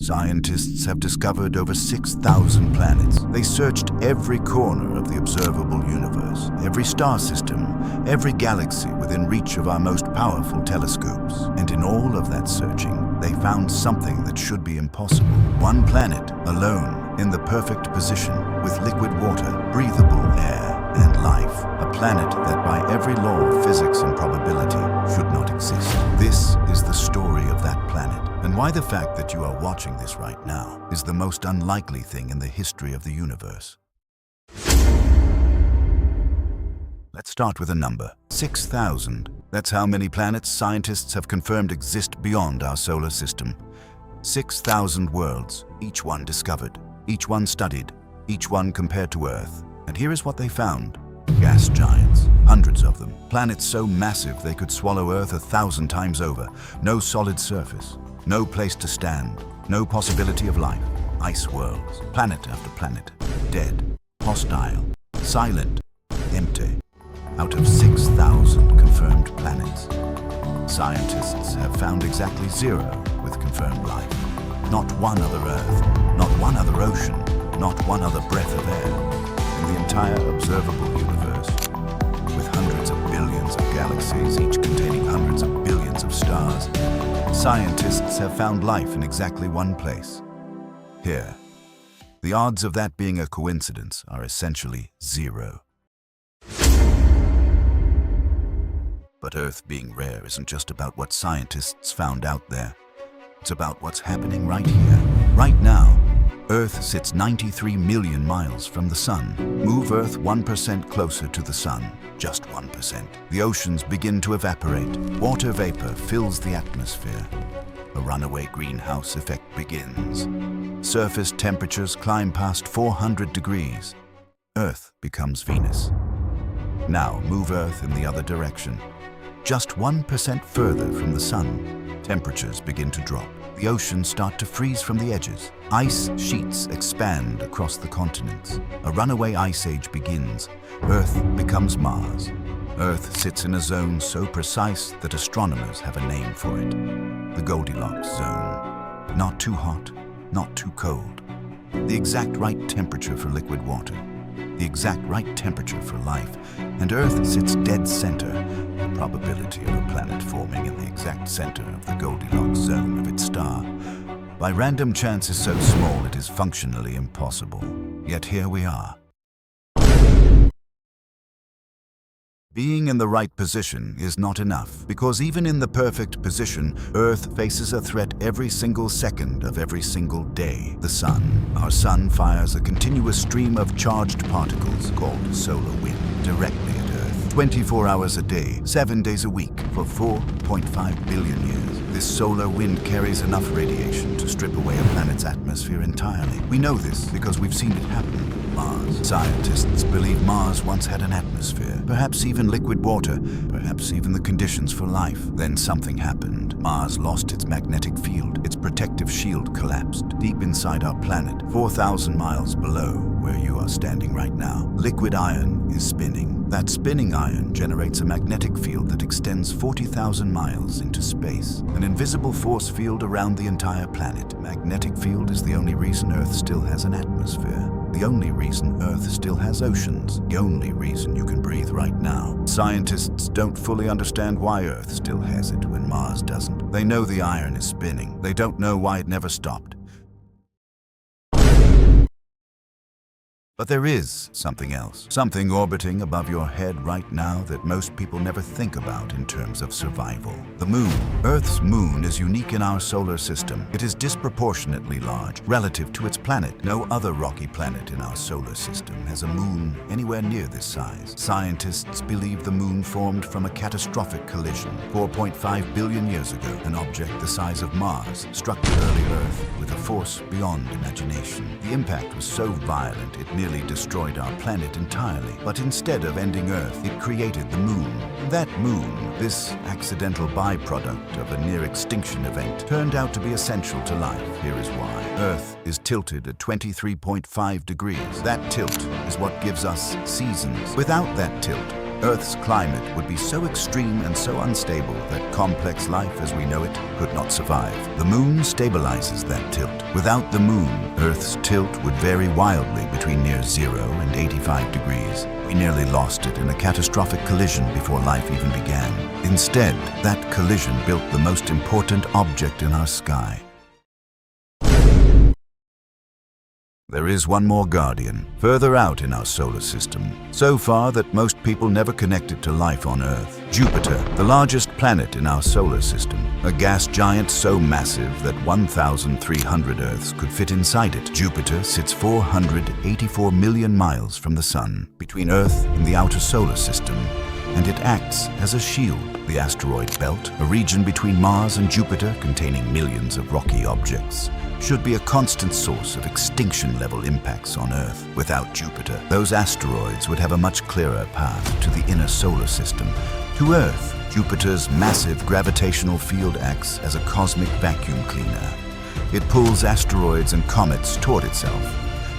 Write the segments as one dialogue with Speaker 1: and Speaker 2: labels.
Speaker 1: Scientists have discovered over 6,000 planets. They searched every corner of the observable universe, every star system, every galaxy within reach of our most powerful telescopes. And in all of that searching, they found something that should be impossible. One planet, alone, in the perfect position, with liquid water, breathable air, and life. A planet that by every law of physics and probability should not exist. This is the story of that planet, and why the fact that you are watching this right now is the most unlikely thing in the history of the universe. Let's start with a number. 6,000. That's how many planets scientists have confirmed exist beyond our solar system. 6,000 worlds, each one discovered, each one studied, each one compared to Earth. And here is what they found. Gas giants, hundreds of them. Planets so massive they could swallow Earth 1,000 times over. No solid surface, no place to stand, no possibility of life. Ice worlds, planet after planet, dead, hostile, silent, empty. Out of 6,000 confirmed planets, scientists have found exactly 0 with confirmed life. Not one other Earth, not one other ocean, not one other breath of air. In the entire observable universe, with hundreds of billions of galaxies, each containing hundreds of billions of stars, scientists have found life in exactly one place. Here. The odds of that being a coincidence are essentially 0. But Earth being rare isn't just about what scientists found out there. It's about what's happening right here, right now. Earth sits 93 million miles from the Sun. Move Earth 1% closer to the Sun, just 1%. The oceans begin to evaporate. Water vapor fills the atmosphere. A runaway greenhouse effect begins. Surface temperatures climb past 400 degrees. Earth becomes Venus. Now move Earth in the other direction. Just 1% further from the Sun, temperatures begin to drop. The oceans start to freeze from the edges. Ice sheets expand across the continents. A runaway ice age begins. Earth becomes Mars. Earth sits in a zone so precise that astronomers have a name for it. The Goldilocks zone. Not too hot, not too cold. The exact right temperature for liquid water. The exact right temperature for life. And Earth sits dead center. The probability of a planet forming in the exact center of the Goldilocks zone of its star, by random chance, is so small it is functionally impossible. Yet here we are. Being in the right position is not enough, because even in the perfect position, Earth faces a threat every single second of every single day. The Sun. Our Sun fires a continuous stream of charged particles called solar wind directly at Earth. 24 hours a day, 7 days a week, for 4.5 billion years. This solar wind carries enough radiation to strip away a planet's atmosphere entirely. We know this because we've seen it happen. Mars. Scientists believe Mars once had an atmosphere, perhaps even liquid water, perhaps even the conditions for life. Then something happened. Mars lost its magnetic field. Its protective shield collapsed. Deep inside our planet, 4,000 miles below where you are standing right now, liquid iron is spinning. That spinning iron generates a magnetic field that extends 40,000 miles into space. An invisible force field around the entire planet. Magnetic field is the only reason Earth still has an atmosphere. The only reason Earth still has oceans. The only reason you can breathe right now. Scientists don't fully understand why Earth still has it when Mars doesn't. They know the iron is spinning. They don't know why it never stopped. But there is something else. Something orbiting above your head right now that most people never think about in terms of survival. The moon. Earth's moon is unique in our solar system. It is disproportionately large relative to its planet. No other rocky planet in our solar system has a moon anywhere near this size. Scientists believe the moon formed from a catastrophic collision 4.5 billion years ago. An object the size of Mars struck the early Earth with a force beyond imagination. The impact was so violent it nearly destroyed our planet entirely. But instead of ending Earth, it created the moon. That moon, this accidental byproduct of a near-extinction event, turned out to be essential to life. Here is why. Earth is tilted at 23.5 degrees. That tilt is what gives us seasons. Without that tilt, Earth's climate would be so extreme and so unstable that complex life as we know it could not survive. The moon stabilizes that tilt. Without the moon, Earth's tilt would vary wildly between near 0 and 85 degrees. We nearly lost it in a catastrophic collision before life even began. Instead, that collision built the most important object in our sky. There is one more guardian, further out in our solar system, so far that most people never connect it to life on Earth. Jupiter, the largest planet in our solar system, a gas giant so massive that 1,300 Earths could fit inside it. Jupiter sits 484 million miles from the Sun, between Earth and the outer solar system, and it acts as a shield. The asteroid belt, a region between Mars and Jupiter containing millions of rocky objects, should be a constant source of extinction-level impacts on Earth. Without Jupiter, those asteroids would have a much clearer path to the inner solar system. To Earth, Jupiter's massive gravitational field acts as a cosmic vacuum cleaner. It pulls asteroids and comets toward itself,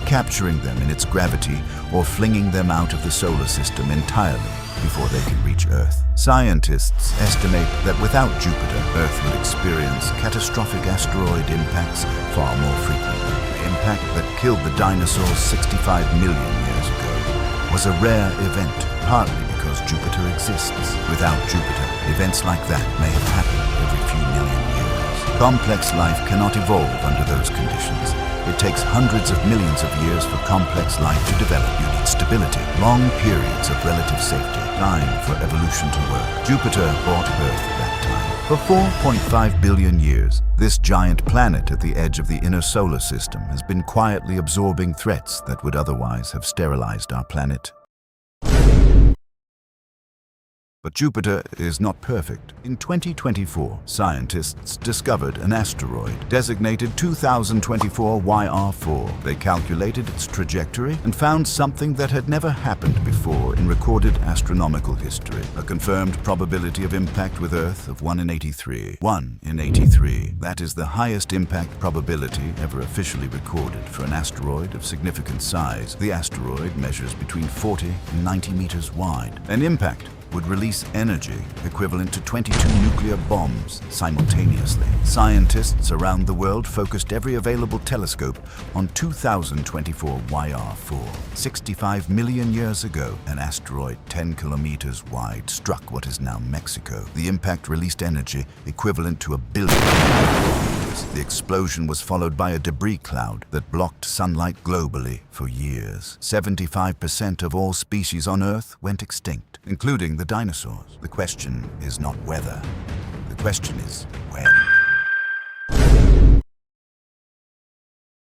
Speaker 1: capturing them in its gravity or flinging them out of the solar system entirely before they can reach Earth. Scientists estimate that without Jupiter, Earth would experience catastrophic asteroid impacts far more frequently. The impact that killed the dinosaurs 65 million years ago was a rare event, partly because Jupiter exists. Without Jupiter, events like that may have happened every few million years. Complex life cannot evolve under those conditions. It takes hundreds of millions of years for complex life to develop. You need stability, long periods of relative safety, time for evolution to work. Jupiter bought Earth that time. For 4.5 billion years, this giant planet at the edge of the inner solar system has been quietly absorbing threats that would otherwise have sterilized our planet. But Jupiter is not perfect. In 2024, scientists discovered an asteroid designated 2024 YR4. They calculated its trajectory and found something that had never happened before in recorded astronomical history. A confirmed probability of impact with Earth of 1 in 83. 1 in 83. That is the highest impact probability ever officially recorded for an asteroid of significant size. The asteroid measures between 40 and 90 meters wide. An impact would release energy equivalent to 22 nuclear bombs simultaneously. Scientists around the world focused every available telescope on 2024 YR4. 65 million years ago, an asteroid 10 kilometers wide struck what is now Mexico. The impact released energy equivalent to 1 billion years. The explosion was followed by a debris cloud that blocked sunlight globally for years. 75% of all species on Earth went extinct, including the dinosaurs. The question is not whether. The question is when.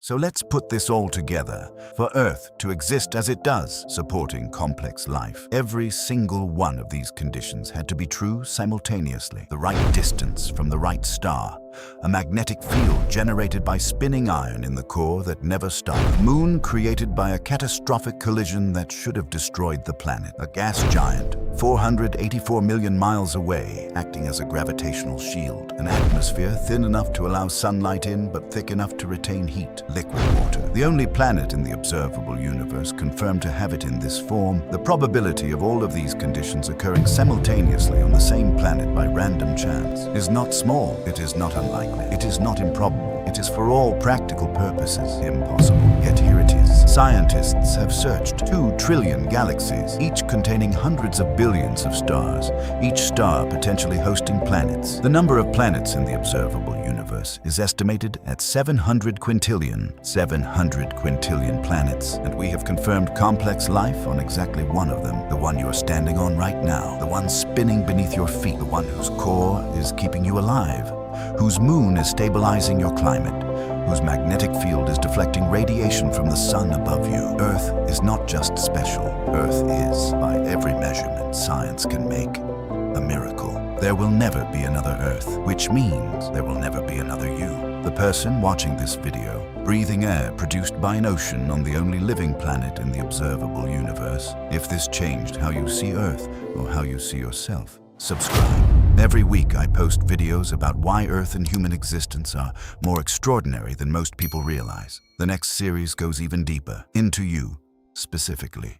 Speaker 1: So let's put this all together. For Earth to exist as it does, supporting complex life, every single one of these conditions had to be true simultaneously. The right distance from the right star, a magnetic field generated by spinning iron in the core that never stopped, a moon created by a catastrophic collision that should have destroyed the planet, a gas giant 484 million miles away, acting as a gravitational shield, an atmosphere thin enough to allow sunlight in but thick enough to retain heat, liquid water. The only planet in the observable universe confirmed to have it in this form. The probability of all of these conditions occurring simultaneously on the same planet by random chance is not small. It is not unlikely. It is not improbable. It is for all practical purposes impossible. Yet here it is. Scientists have searched 2 trillion galaxies, each containing hundreds of billions of stars, each star potentially hosting planets. The number of planets in the observable universe is estimated at 700 quintillion. 700 quintillion planets, and we have confirmed complex life on exactly one of them, the one you are standing on right now, the one spinning beneath your feet, the one whose core is keeping you alive, whose moon is stabilizing your climate, whose magnetic field is deflecting radiation from the sun above you. Earth is not just special. Earth is, by every measurement science can make, a miracle. There will never be another Earth, which means there will never be another you. The person watching this video, breathing air produced by an ocean on the only living planet in the observable universe. If this changed how you see Earth or how you see yourself, subscribe. Every week I post videos about why Earth and human existence are more extraordinary than most people realize. The next series goes even deeper, into you specifically.